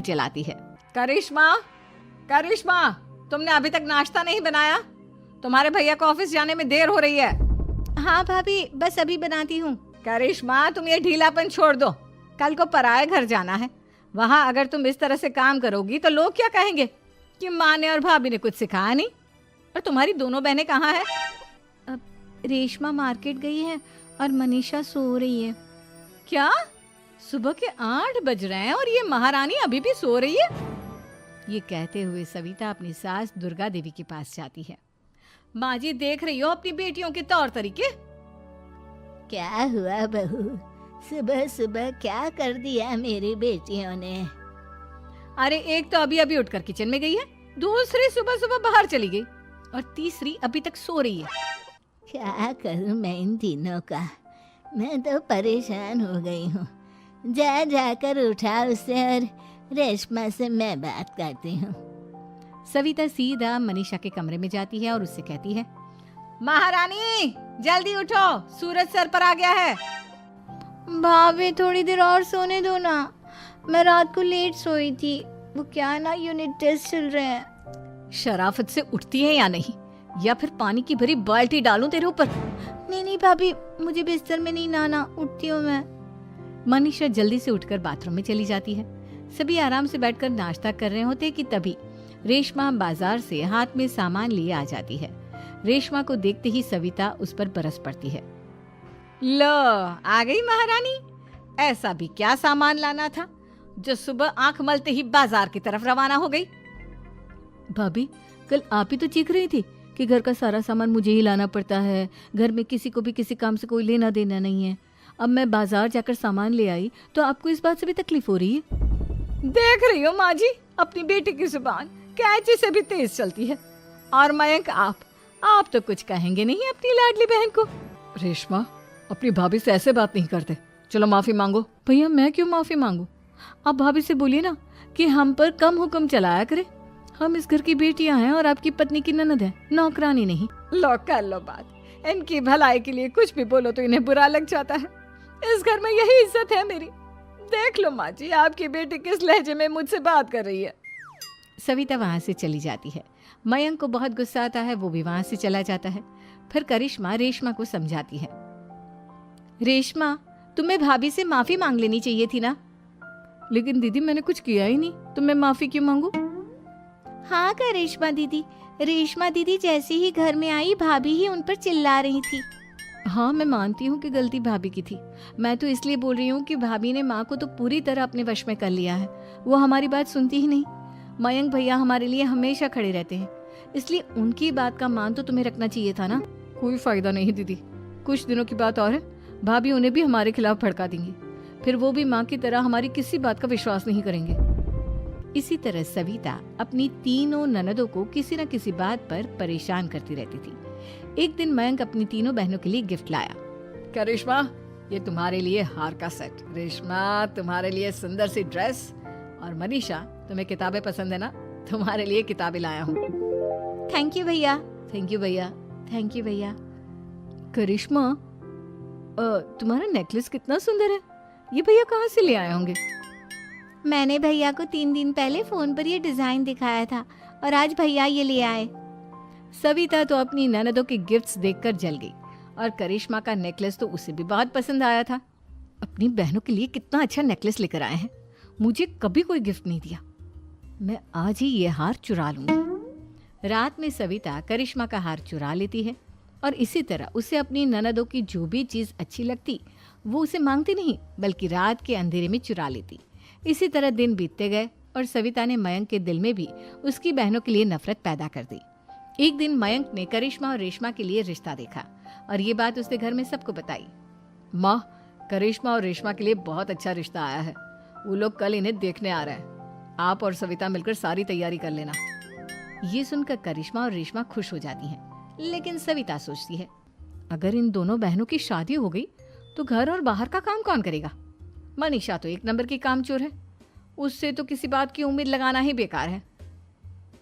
जलाती है। करिश्मा, करिश्मा, तुमने अभी तक नाश्ता नहीं बनाया? तुम्हारे भैया को ऑफिस जाने में देर हो रही है। हाँ भाभी, बस अभी बनाती हूँ। करिश्मा, तुम ये ढीलापन छोड़ दो। कल को पराये घर जाना है। वहाँ अगर तुम इस तरह से काम करोगी तो लोग क्या कहेंगे कि माँ ने और भाभी ने कुछ सिखाया नहीं। और तुम्हारी दोनों बहनें कहाँ हैं? अब रेशमा मार्केट गई है और मनीषा सो रही है। क्या? सुबह के 8 बज रहे हैं और ये महारानी अभी भी सो रही है? ये कहते हुए सविता अपनी सास दुर्गा देवी के पास जाती है। माँ जी, देख रही हो अपनी बेटियों के तौर तरीके? क्या हुआ बहू, सुबह सुबह क्या कर दिया मेरी बेटियों ने? अरे एक तो अभी अभी उठकर किचन में गई है, दूसरी सुबह सुबह बाहर चली गई और तीसरी अभी तक सो रही है। क्या करूं मैं इन तीनों का, मैं तो परेशान हो गई हूँ। जा जाकर उठा उसे और रेशमा से मैं बात करती हूँ। सविता सीधा मनीषा के कमरे में जाती है और उससे कहती है, महारानी जल्दी उठो, सूरज सर पर आ गया है। भाभी थोड़ी देर और सोने दो ना, मैं रात को लेट सोई थी। वो क्या ना, यूनिट टेस्ट चल रहे हैं। शराफत से उठती है या नहीं, या फिर पानी की भरी बाल्टी डालूं तेरे ऊपर? नहीं भाभी, मुझे बिस्तर में नहीं नहाना, उठती हूँ मैं। मनीषा जल्दी से उठकर बाथरूम में चली जाती है। सभी आराम से बैठकर नाश्ता कर रहे होते कि तभी रेशमा बाजार से हाथ में सामान लिए आ जाती है। रेशमा को देखते ही सविता उस पर बरस पड़ती है। लो, आ गई महारानी। ऐसा भी क्या सामान लाना था जो सुबह आंख मलते ही बाजार की तरफ रवाना हो गई? भाभी, कल आप ही तो चीख रही थी कि घर का सारा सामान मुझे ही लाना पड़ता है, घर में किसी को भी किसी काम से कोई लेना देना नहीं है। अब मैं बाजार जाकर सामान ले आई तो आपको इस बात से भी तकलीफ हो रही है? देख रही हो माँ जी, अपनी बेटी की जुबान कैंची से भी तेज चलती है। और मयंक, आप तो कुछ कहेंगे नहीं अपनी लाडली बहन को? रेशमा, अपनी भाभी से ऐसे बात नहीं करते। चलो माफी मांगो। भैया, मैं क्यों माफी मांगू? आप भाभी से बोलिए ना कि हम पर कम हुक्म चलाया करे। हम इस घर की बेटियां हैं और आपकी पत्नी की ननद है, नौकरानी नहीं। लो कर लो बात। इनकी भलाई के लिए कुछ भी बोलो तो इन्हें बुरा लग जाता है। इस घर में यही इज्जत है मेरी। देख लो माँ जी, आपकी बेटी किस लहजे में मुझसे बात कर रही है। सविता वहां से चली जाती है। मयंक को बहुत गुस्सा आता है, वो भी वहां से चला जाता है। फिर करिश्मा रेशमा को समझाती है। रेशमा, तुम्हें भाभी से माफी मांग लेनी चाहिए थी ना। लेकिन दीदी, मैंने कुछ किया ही नहीं, तो मैं माफी क्यों मांगू? हाँ करिश्मा दीदी, रेशमा दीदी जैसे ही घर में आई भाभी ही उन पर चिल्ला रही थी। हाँ, मैं मानती हूँ कि गलती भाभी की थी। मैं तो इसलिए बोल रही हूँ कि भाभी ने माँ को तो पूरी तरह अपने वश में कर लिया है। वो हमारी बात सुनती ही नहीं। मयंक भैया हमारे लिए हमेशा खड़े रहते हैं, इसलिए उनकी बात का मान तो तुम्हें रखना चाहिए था ना। कोई फायदा नहीं दीदी, कुछ दिनों की बात और है, भाभी उन्हें भी हमारे खिलाफ भड़का देंगी। फिर वो भी माँ की तरह हमारी किसी बात का विश्वास नहीं करेंगे। इसी तरह सविता अपनी तीनों ननदों को किसी न किसी बात पर परेशान करती रहती थी। एक दिन मयंक अपनी तीनों बहनों के लिए गिफ्ट लाया। क्या रेशमा, ये तुम्हारे लिए हार का सेट, रेशमा तुम्हारे लिए सुंदर सी ड्रेस, और मनीषा तुम्हें किताबें पसंद है ना, तुम्हारे लिए किताबें लाया हूँ। थैंक यू भैया। थैंक यू भैया। थैंक यू भैया। करिश्मा, तुम्हारा नेकलेस कितना सुंदर है, ये भैया कहाँ से ले आए होंगे? मैंने भैया को 3 दिन पहले फोन पर ये डिजाइन दिखाया था और आज भैया ये ले आए। सविता तो अपनी ननदों के गिफ्ट्स देखकर जल गई और करिश्मा का नेकलेस तो उसे भी बहुत पसंद आया था। अपनी बहनों के लिए कितना अच्छा नेकलेस लेकर आए हैं, मुझे कभी कोई गिफ्ट नहीं दिया। मैं आज ही ये हार चुरा लूंगी। रात में सविता करिश्मा का हार चुरा लेती है और इसी तरह उसे अपनी ननदों की जो भी चीज अच्छी लगती वो उसे मांगती नहीं, बल्कि रात के अंधेरे में चुरा लेती। इसी तरह दिन बीतते गए और सविता ने मयंक के दिल में भी उसकी बहनों के लिए नफरत पैदा कर दी। एक दिन मयंक ने करिश्मा और रेशमा के लिए रिश्ता देखा और ये बात उसने घर में सबको बताई। माँ, करिश्मा और रेशमा के लिए बहुत अच्छा रिश्ता आया है, वो लोग कल इन्हें देखने आ रहे हैं। आप और सविता मिलकर सारी तैयारी कर लेना। ये सुनकर करिश्मा और रेशमा खुश हो जाती हैं, लेकिन सविता सोचती है, अगर इन दोनों बहनों की शादी हो गई तो घर और बाहर का काम कौन करेगा? मनीषा तो 1 नंबर की कामचोर है, उससे तो किसी बात की उम्मीद लगाना ही बेकार है।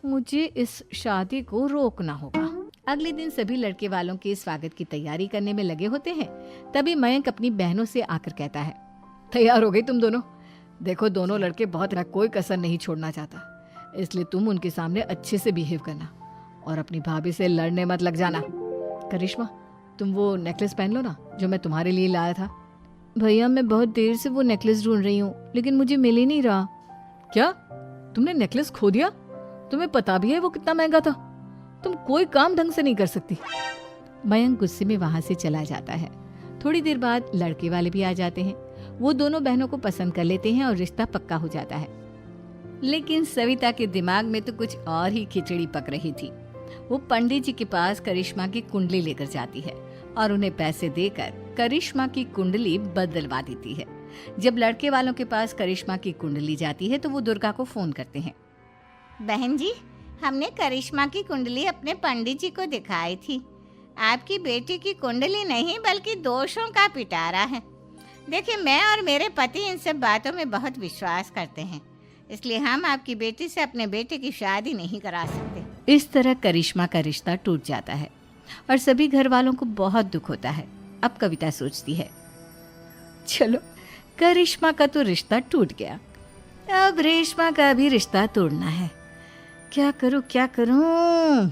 मुझे इस शादी को रोकना होगा। अगले दिन सभी लड़के वालों के स्वागत की तैयारी करने में लगे होते हैं। तभी मयंक अपनी बहनों से आकर कहता है, तैयार हो गई तुम दोनों? देखो दोनों लड़के बहुत कोई कसर नहीं छोड़ना चाहता, इसलिए तुम उनके सामने अच्छे से बिहेव करना और अपनी भाभी से लड़ने मत लग जाना। करिश्मा, तुम वो नेकलेस पहन लो ना जो मैं तुम्हारे लिए लाया था। भैया मैं बहुत देर से वो नेकलेस ढूंढ रही हूँ लेकिन मुझे मिल ही नहीं रहा। क्या तुमने नेकलेस खो दिया? तुम्हें पता भी है वो कितना महंगा था? तुम कोई काम ढंग से नहीं कर सकती। मयंक गुस्से में वहां से चला जाता है। थोड़ी देर बाद लड़के वाले भी आ जाते हैं। वो दोनों बहनों को पसंद कर लेते हैं और रिश्ता पक्का हो जाता है। लेकिन सविता के दिमाग में तो कुछ और ही खिचड़ी पक रही थी। वो पंडित जी के पास करिश्मा की कुंडली लेकर जाती है और उन्हें पैसे देकर करिश्मा की कुंडली बदलवा देती है। जब लड़के वालों के पास करिश्मा की कुंडली जाती है तो वो दुर्गा को फोन करते हैं। बहन जी, हमने करिश्मा की कुंडली अपने पंडित जी को दिखाई थी। आपकी बेटी की कुंडली नहीं बल्कि दोषों का पिटारा है। देखिए, मैं और मेरे पति इन सब बातों में बहुत विश्वास करते हैं, इसलिए हम आपकी बेटी से अपने बेटे की शादी नहीं करा सकते। इस तरह करिश्मा का रिश्ता टूट जाता है और सभी घर वालों को बहुत दुख होता है। अब कविता सोचती है, चलो करिश्मा का तो रिश्ता टूट गया, अब रेशमा का भी रिश्ता तोड़ना है। क्या करूं क्या करूं?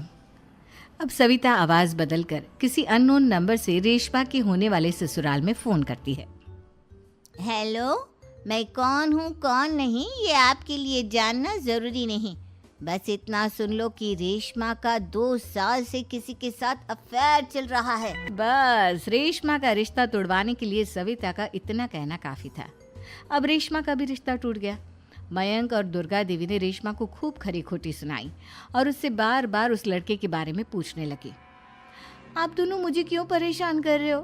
अब सविता आवाज बदलकर किसी अननोन नंबर से रेशमा के होने वाले ससुराल में फोन करती है। हेलो, मैं कौन हूँ कौन नहीं ये आपके लिए जानना जरूरी नहीं। बस इतना सुन लो कि रेशमा का 2 साल से किसी के साथ अफेयर चल रहा है। बस रेशमा का रिश्ता तोड़वाने के लिए सविता का इतना कहना काफी था। अब रेशमा का भी रिश्ता टूट गया। मयंक और दुर्गा देवी ने रेशमा को खूब खरी खोटी सुनाई और उससे बार बार उस लड़के के बारे में पूछने लगी। आप दोनों मुझे क्यों परेशान कर रहे हो?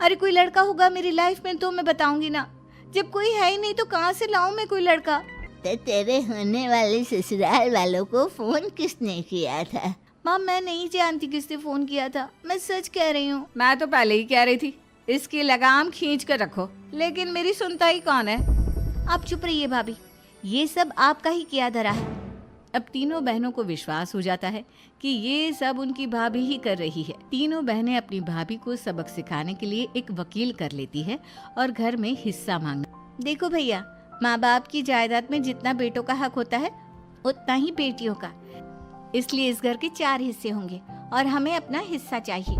अरे कोई लड़का होगा मेरी लाइफ में तो मैं बताऊंगी ना। जब कोई है ही नहीं तो कहाँ से लाऊं मैं कोई लड़का? तो तेरे होने वाले ससुराल वालों को फोन किसने किया था? माँ मैं नहीं जानती किसने फोन किया था, मैं सच कह रही हूँ। मैं तो पहले ही कह रही थी इसकी लगाम खींच कर रखो, लेकिन मेरी सुनता ही कौन है। आप चुप रहिए भाभी, ये सब आपका ही किया धरा है। अब तीनों बहनों को विश्वास हो जाता है कि ये सब उनकी भाभी ही कर रही है। तीनों बहनें अपनी भाभी को सबक सिखाने के लिए एक वकील कर लेती है और घर में हिस्सा मांगना। देखो भैया, माँ बाप की जायदाद में जितना बेटों का हक होता है उतना ही बेटियों का, इसलिए इस घर के 4 हिस्से होंगे और हमें अपना हिस्सा चाहिए।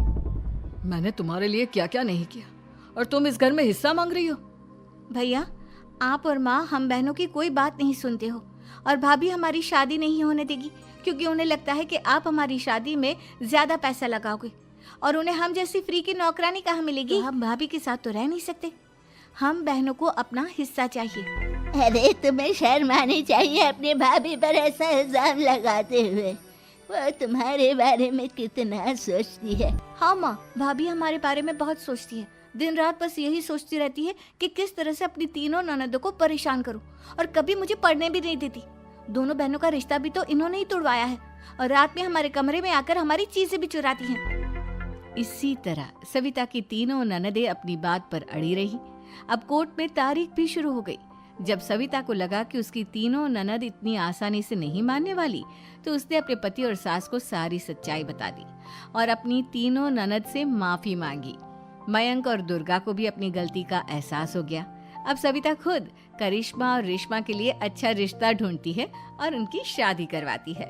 मैंने तुम्हारे लिए क्या क्या नहीं किया और तुम इस घर में हिस्सा मांग रही हो? भैया, आप और माँ हम बहनों की कोई बात नहीं सुनते हो और भाभी हमारी शादी नहीं होने देगी क्योंकि उन्हें लगता है कि आप हमारी शादी में ज्यादा पैसा लगाओगे और उन्हें हम जैसी फ्री की नौकरानी कहाँ मिलेगी। तो हम भाभी के साथ तो रह नहीं सकते, हम बहनों को अपना हिस्सा चाहिए। अरे तुम्हें शर्म आनी चाहिए अपनी भाभी पर ऐसा इल्जाम लगाते हुए। वो तुम्हारे बारे में कितना सोचती है। हाँ माँ, भाभी हमारे बारे में बहुत सोचती है। दिन रात बस यही सोचती रहती है कि किस तरह से अपनी तीनों ननदों को परेशान करूं और कभी मुझे पढ़ने भी नहीं देती। दोनों बहनों का रिश्ता भी तो इन्होंने ही तोड़वाया है और रात में हमारे कमरे में आकर हमारी चीजें भी चुराती हैं। इसी तरह सविता की तीनों ननदें अपनी बात पर अड़ी रही। अब कोर्ट में तारीख भी शुरू हो गई। जब सविता को लगा कि उसकी तीनों ननद इतनी आसानी से नहीं मानने वाली, तो उसने अपने पति और सास को सारी सच्चाई बता दी और अपनी तीनों ननद से माफी मांगी। मयंक और दुर्गा को भी अपनी गलती का एहसास हो गया। अब सविता खुद करिश्मा और रेशमा के लिए अच्छा रिश्ता ढूंढती है और उनकी शादी करवाती है।